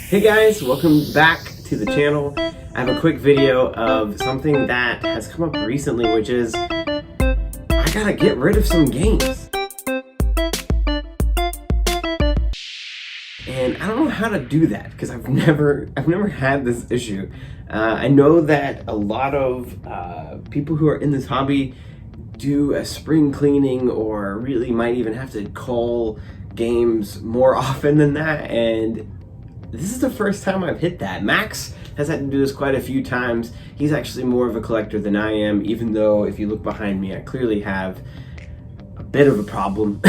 Hey guys, welcome back to the channel. I have a quick video of something that has come up recently, which is I gotta get rid of some games. And I don't know how to do that because I've never had this issue. I know that a lot of people who are in this hobby do a spring cleaning or really might even have to cull games more often than that, and this is the first time I've hit that. Max has had to do this quite a few times. He's actually more of a collector than I am, even though if you look behind me, I clearly have a bit of a problem.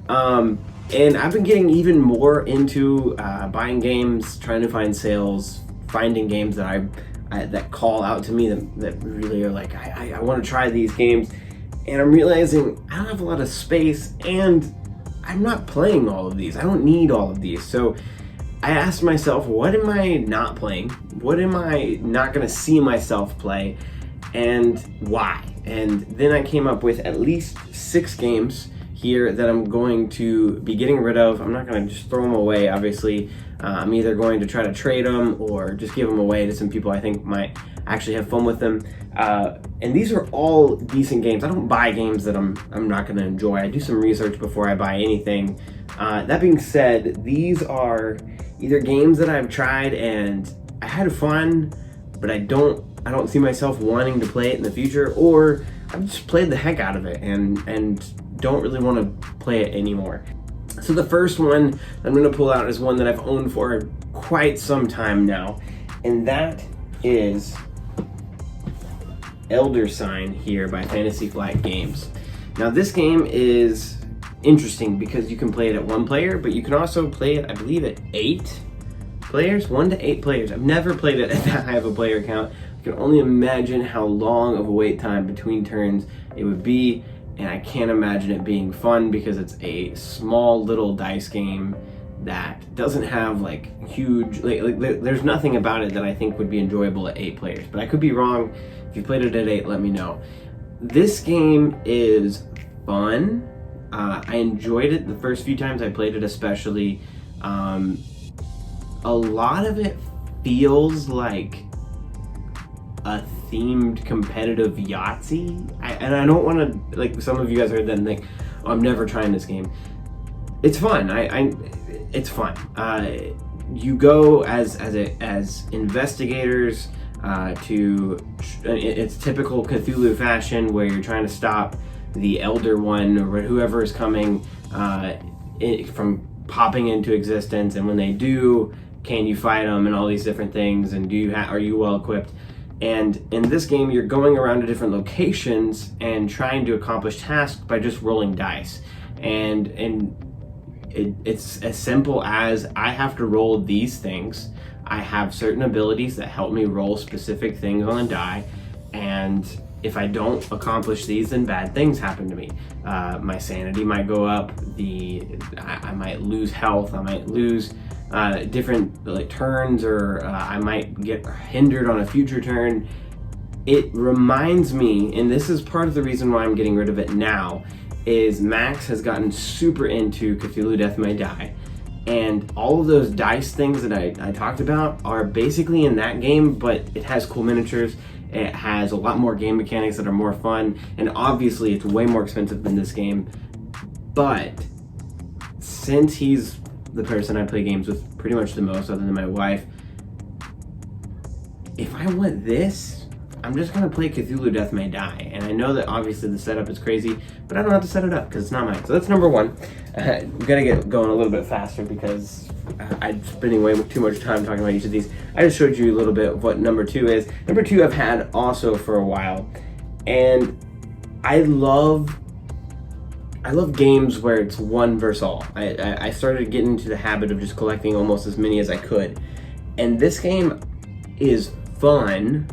And I've been getting even more into buying games, trying to find sales, finding games that that call out to me that really are like, I want to try these games. And I'm realizing I don't have a lot of space and I'm not playing all of these. I don't need all of these. So I asked myself, what am I not playing? What am I not going to see myself play? And why? And then I came up with at least 6 games here that I'm going to be getting rid of. I'm not going to just throw them away, obviously. I'm either going to try to trade them or just give them away to some people I think might actually have fun with them. And these are all decent games. I don't buy games that I'm not going to enjoy. I do some research before I buy anything. That being said, these are either games that I've tried and I had fun, but I don't see myself wanting to play it in the future, or I've just played the heck out of it and don't really want to play it anymore. So the first one I'm going to pull out is one that I've owned for quite some time now, and that is Elder Sign here by Fantasy Flight Games. Now this game is interesting because you can play it at 1 player, but you can also play it, I believe, at 8 players, 1 to 8 players. I've never played it at that high of a player count. I can only imagine how long of a wait time between turns it would be, and I can't imagine it being fun because it's a small little dice game that doesn't have like huge, there's nothing about it that I think would be enjoyable at 8 players, but I could be wrong. If you played it at 8, let me know. This game is fun. I enjoyed it the first few times I played it, especially. A lot of it feels like a themed competitive Yahtzee. And I don't want to, like some of you guys heard that and think, oh, I'm never trying this game. It's fun. It's fun. You go as investigators it's typical Cthulhu fashion where you're trying to stop the Elder One or whoever is coming from popping into existence, and when they do, can you fight them and all these different things, and are you well equipped? And in this game, you're going around to different locations and trying to accomplish tasks by just rolling dice. And it's as simple as I have to roll these things. I have certain abilities that help me roll specific things on a die, and if I don't accomplish these, then bad things happen to me. My sanity might go up, I might lose health, I might lose different turns, or I might get hindered on a future turn. It reminds me, and this is part of the reason why I'm getting rid of it now, is Max has gotten super into Cthulhu Death May Die, and all of those dice things that I talked about are basically in that game, but it has cool miniatures. It has a lot more game mechanics that are more fun, and obviously it's way more expensive than this game. But since he's the person I play games with pretty much the most, other than my wife, if I want this, I'm just gonna play Cthulhu Death May Die. And I know that obviously the setup is crazy, but I don't have to set it up because it's not mine. So that's number 1. We gotta get going a little bit faster because I'm spending way too much time talking about each of these. I just showed you a little bit of what number 2 is. Number 2 I've had also for a while, and I love games where it's one versus all. I started getting into the habit of just collecting almost as many as I could, and this game is fun.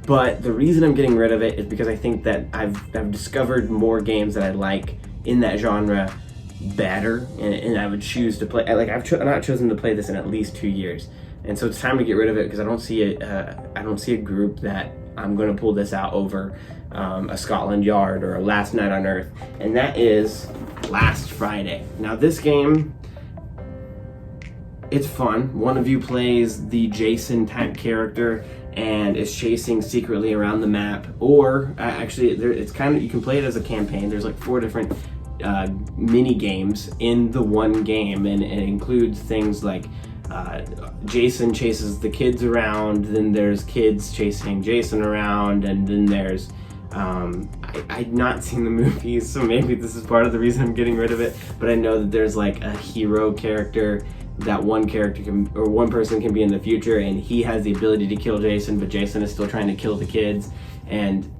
But the reason I'm getting rid of it is because I think that I've discovered more games that I like in that genre better, and I would choose to play. I've not chosen to play this in at least 2 years, and so it's time to get rid of it because I don't see a group that I'm going to pull this out over a Scotland Yard or a Last Night on Earth, and that is Last Friday. Now this game It's fun. One of you plays the Jason type character and is chasing secretly around the map, or actually it's kind of, you can play it as a campaign. There's like 4 different mini games in the one game, and it includes things like Jason chases the kids around, then there's kids chasing Jason around, and then there's I'd not seen the movies, so maybe this is part of the reason I'm getting rid of it, but I know that there's like a hero character that one character can, or one person can be in the future, and he has the ability to kill Jason, but Jason is still trying to kill the kids, and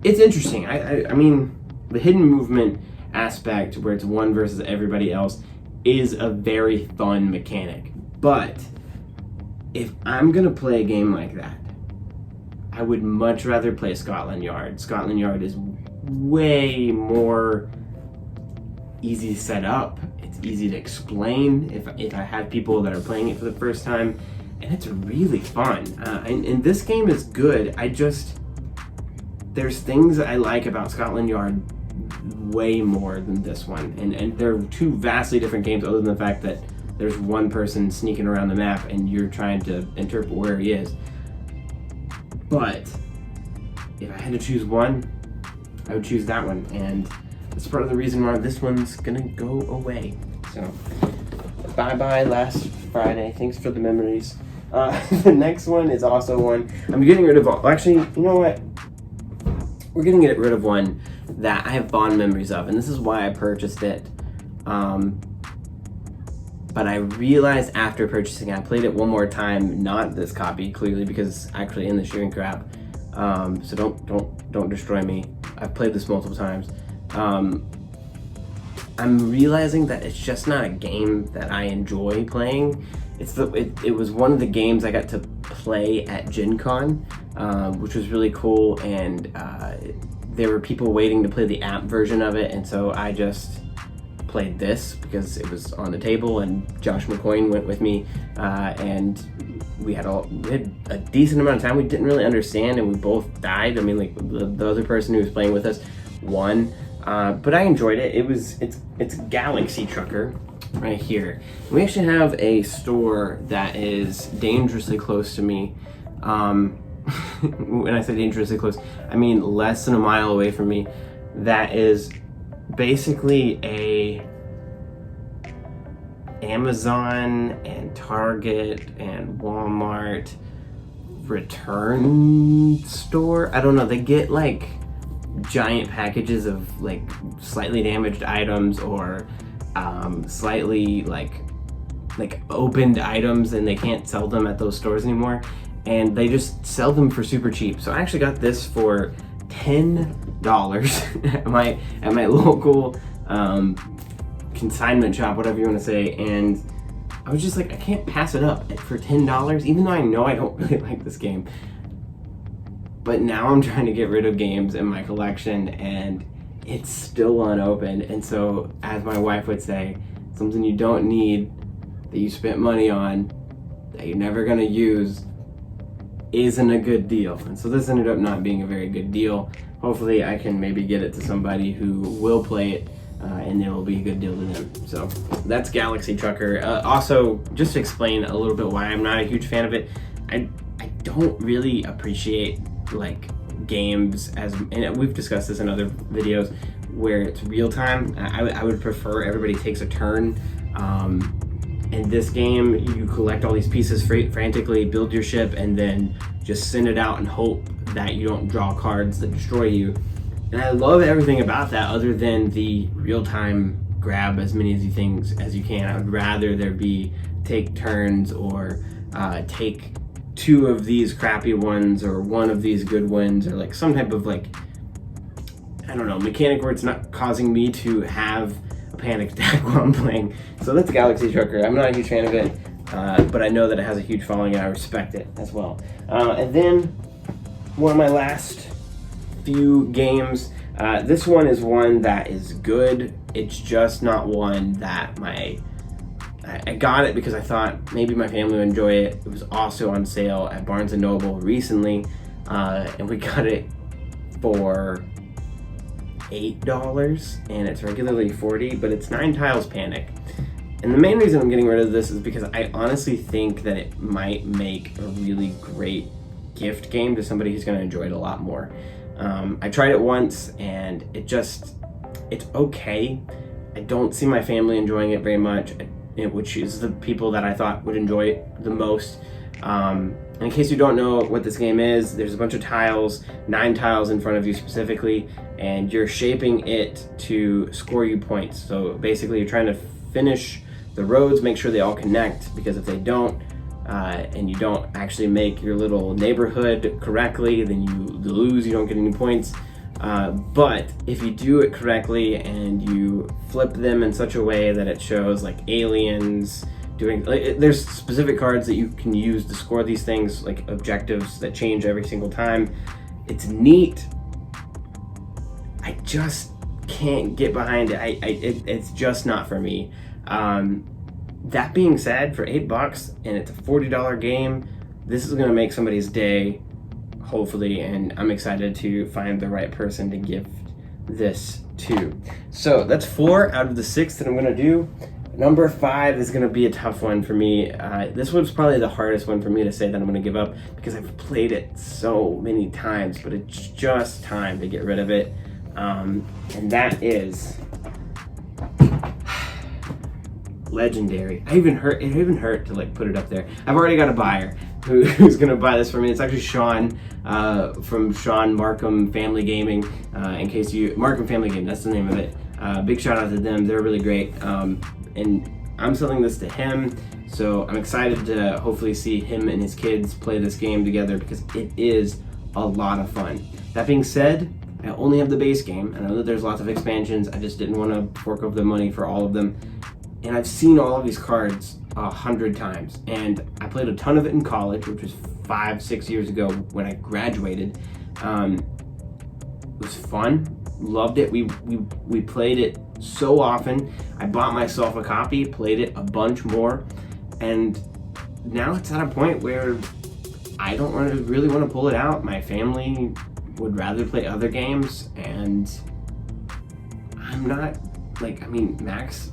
it's interesting. I mean, the hidden movement aspect where it's one versus everybody else is a very fun mechanic, but if I'm gonna play a game like that, I would much rather play Scotland Yard. Scotland Yard is way more easy to set up. It's easy to explain if I have people that are playing it for the first time, and it's really fun. And this game is good. There's things I like about Scotland Yard way more than this one. And they're 2 vastly different games, other than the fact that there's one person sneaking around the map and you're trying to interpret where he is. But if I had to choose one, I would choose that one, and that's part of the reason why this one's gonna go away. So, bye-bye last Friday. Thanks for the memories. The next one is also one I'm getting rid of. Actually, you know what? We're gonna get rid of one that I have fond memories of, and this is why I purchased it. But I realized after purchasing, I played it one more time, not this copy, clearly, because it's actually in the shrink wrap. So don't destroy me. I've played this multiple times. I'm realizing that it's just not a game that I enjoy playing. It was one of the games I got to play at Gen Con, which was really cool, and there were people waiting to play the app version of it, and so I just played this because it was on the table, and Josh McCoyne went with me, and we had a decent amount of time. We didn't really understand, and we both died. I mean, like the other person who was playing with us won, but I enjoyed it. It's Galaxy Trucker right here. We actually have a store that is dangerously close to me. When I say dangerously close, I mean less than a mile away from me. That is basically a Amazon and Target and Walmart return store. I don't know, they get like giant packages of like slightly damaged items, or slightly like opened items, and they can't sell them at those stores anymore, and they just sell them for super cheap. So I actually got this for $10 at my local consignment shop, whatever you want to say, and I was just like, I can't pass it up for $10, even though I know I don't really like this game. But now I'm trying to get rid of games in my collection, and it's still unopened. And so, as my wife would say, something you don't need, that you spent money on, that you're never gonna use, isn't a good deal. And so this ended up not being a very good deal. Hopefully I can maybe get it to somebody who will play it, and it will be a good deal to them. So that's Galaxy Trucker. Also, just to explain a little bit why I'm not a huge fan of it, I don't really appreciate like games as, and we've discussed this in other videos, where it's real time. I would prefer everybody takes a turn. In this game, you collect all these pieces frantically, build your ship, and then just send it out and hope that you don't draw cards that destroy you. And I love everything about that, other than the real-time grab as many of these things as you can. I would rather there be take turns, or take 2 of these crappy ones, or 1 of these good ones, or like some type of like, I don't know, mechanic where it's not causing me to have a panic attack while I'm playing. So that's Galaxy Trucker. I'm not a huge fan of it, but I know that it has a huge following, and I respect it as well. And then one of my last few games, this one is one that is good. It's just not one that I got it because I thought maybe my family would enjoy it. It was also on sale at Barnes & Noble recently, and we got it for $8, and it's regularly $40, but it's 9 Tiles Panic. And the main reason I'm getting rid of this is because I honestly think that it might make a really great gift game to somebody who's going to enjoy it a lot more. I tried it once and it's okay. I don't see my family enjoying it very much, which is the people that I thought would enjoy it the most. And in case you don't know what this game is, there's a bunch of tiles, 9 tiles in front of you specifically, and you're shaping it to score you points. So basically you're trying to finish the roads, make sure they all connect, because if they don't, and you don't actually make your little neighborhood correctly, then you lose, you don't get any points. But if you do it correctly and you flip them in such a way that it shows like aliens doing, there's specific cards that you can use to score these things, like objectives that change every single time. It's neat. I just can't get behind it. It's just not for me. That being said, for $8 and it's a $40 game, this is gonna make somebody's day, hopefully, and I'm excited to find the right person to gift this to. So that's 4 out of the 6 that I'm gonna do. Number 5 is gonna be a tough one for me. This one's probably the hardest one for me to say that I'm gonna give up, because I've played it so many times, but it's just time to get rid of it. And that is Legendary. It even hurt to like put it up there. I've already got a buyer who's gonna buy this for me. It's actually Sean from Sean Markham Family Gaming. In case you, Markham Family Game, that's the name of it. Big shout out to them. They're really great. And I'm selling this to him, so I'm excited to hopefully see him and his kids play this game together, because it is a lot of fun. That being said, I only have the base game. I know that there's lots of expansions. I just didn't want to fork over the money for all of them. And I've seen all of these cards 100 times. And I played a ton of it in college, which was 5-6 years ago when I graduated. It was fun, loved it. We played it so often. I bought myself a copy, played it a bunch more. And now it's at a point where I don't really want to pull it out. My family would rather play other games, and I'm not, like, I mean, Max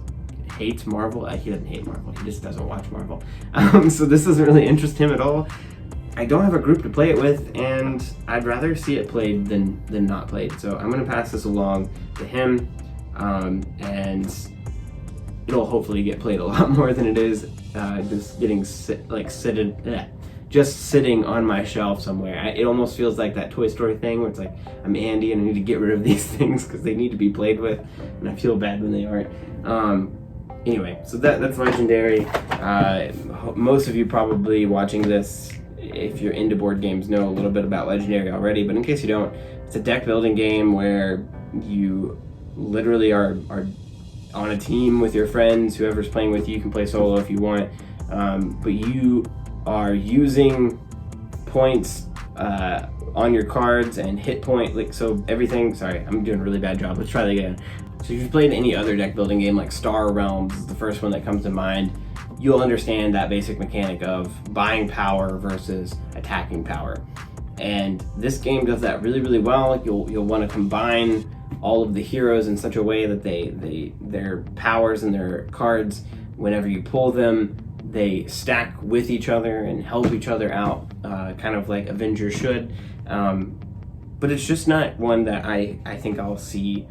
hates Marvel. He doesn't hate Marvel, he just doesn't watch Marvel. So this doesn't really interest him at all. I don't have a group to play it with, and I'd rather see it played than not played. So I'm gonna pass this along to him, and it'll hopefully get played a lot more than it is just getting just sitting on my shelf somewhere. It almost feels like that Toy Story thing where it's like, I'm Andy and I need to get rid of these things because they need to be played with, and I feel bad when they aren't. Anyway, so that's Legendary. Most of you probably watching this, if you're into board games, know a little bit about Legendary already, but in case you don't, it's a deck building game where you literally are on a team with your friends. Whoever's playing with you, you can play solo if you want, but you are using points on your cards and hit point, like, so everything, sorry, I'm doing a really bad job, let's try that again. So if you've played any other deck building game, like Star Realms is the first one that comes to mind, you'll understand that basic mechanic of buying power versus attacking power. And this game does that really, really well. You'll want to combine all of the heroes in such a way that their powers and their cards, whenever you pull them, they stack with each other and help each other out, kind of like Avengers should. But it's just not one that I think I'll see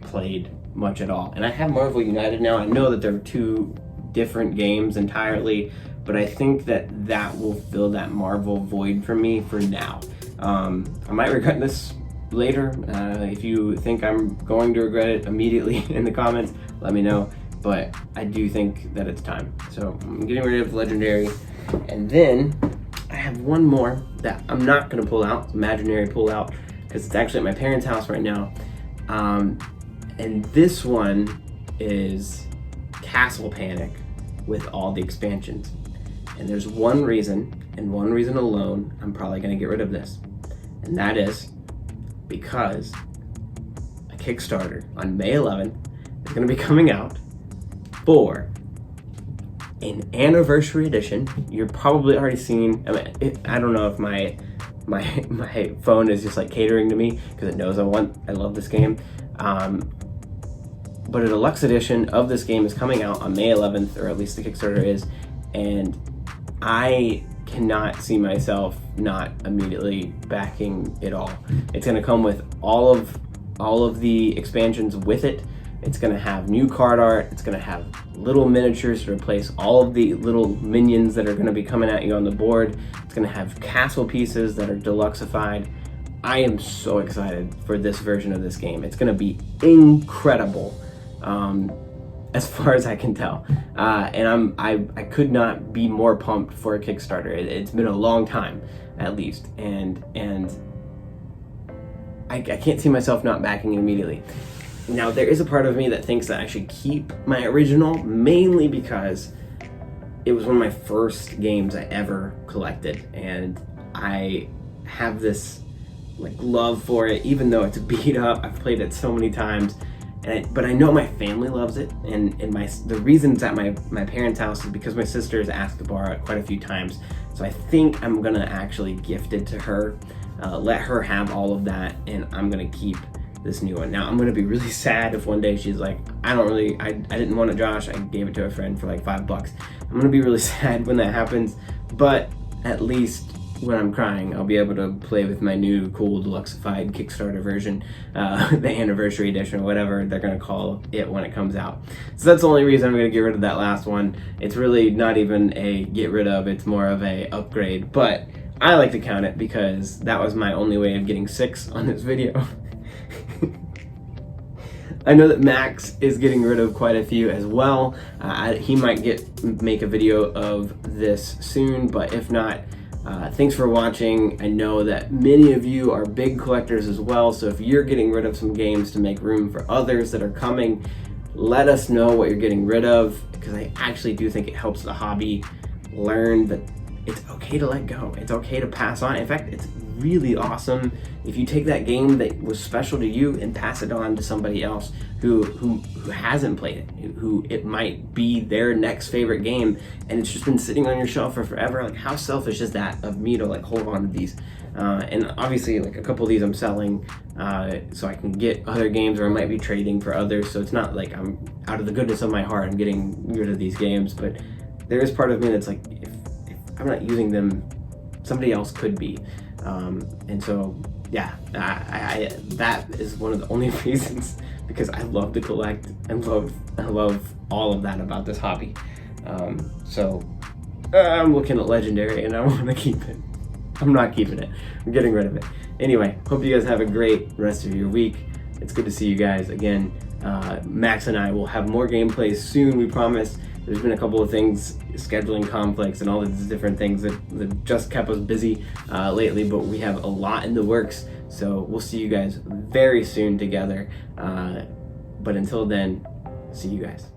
played much at all. And I have Marvel United now. I know that they're two different games entirely, but I think that will fill that Marvel void for me for now. I might regret this later. If you think I'm going to regret it immediately in the comments, let me know. But I do think that it's time. So I'm getting rid of Legendary. And then I have one more that I'm not gonna pull out, imaginary pull out, because it's actually at my parents' house right now. And this one is Castle Panic with all the expansions. And there's one reason, and one reason alone, I'm probably gonna get rid of this. And that is because a Kickstarter on May 11th is gonna be coming out for an anniversary edition. You're probably already seen, I don't know if my phone is just like catering to me because it knows I love this game. But a deluxe edition of this game is coming out on May 11th, or at least the Kickstarter is, and I cannot see myself not immediately backing it all. It's going to come with all of the expansions with it. It's going to have new card art. It's going to have little miniatures to replace all of the little minions that are going to be coming at you on the board. It's going to have castle pieces that are deluxeified. I am so excited for this version of this game. It's going to be incredible, as far as I can tell. And I could not be more pumped for a Kickstarter. It's been a long time, at least, and I can't see myself not backing it immediately. Now, there is a part of me that thinks that I should keep my original, mainly because it was one of my first games I ever collected, and I have this love for it, even though it's beat up. I've played it so many times, but I know my family loves it, and the reason it's at my parents' house is because my sister has asked to borrow it quite a few times. So I think I'm gonna actually gift it to her, let her have all of that, and I'm gonna keep this new one. Now, I'm gonna be really sad if one day she's like, I didn't want it, Josh, I gave it to a friend for like $5. I'm gonna be really sad when that happens, but at least when I'm crying, I'll be able to play with my new cool deluxeified Kickstarter version, the anniversary edition, or whatever they're gonna call it when it comes out. So that's the only reason I'm gonna get rid of that last one. It's really not even a get rid of, it's more of a upgrade, but I like to count it because that was my only way of getting 6 on this video. I know that Max is getting rid of quite a few as well. He might make a video of this soon, but if not, thanks for watching. I know that many of you are big collectors as well, so if you're getting rid of some games to make room for others that are coming, let us know what you're getting rid of, because I actually do think it helps the hobby learn that it's okay to let go. It's okay to pass on. In fact, it's really awesome if you take that game that was special to you and pass it on to somebody else who hasn't played it, who it might be their next favorite game, and it's just been sitting on your shelf for forever. Like, how selfish is that of me to hold on to these? And obviously, a couple of these I'm selling so I can get other games, or I might be trading for others. So it's not like I'm, out of the goodness of my heart, I'm getting rid of these games, but there is part of me that's like, if I'm not using them, somebody else could be. And so, yeah, that is one of the only reasons, because I love to collect and I love all of that about this hobby. So I'm looking at Legendary and I want to keep it. I'm not keeping it. I'm getting rid of it. Anyway, hope you guys have a great rest of your week. It's good to see you guys again. Max and I will have more gameplays soon, we promise. There's been a couple of things, scheduling conflicts and all these different things that just kept us busy lately, but we have a lot in the works, so we'll see you guys very soon together. But until then, see you guys.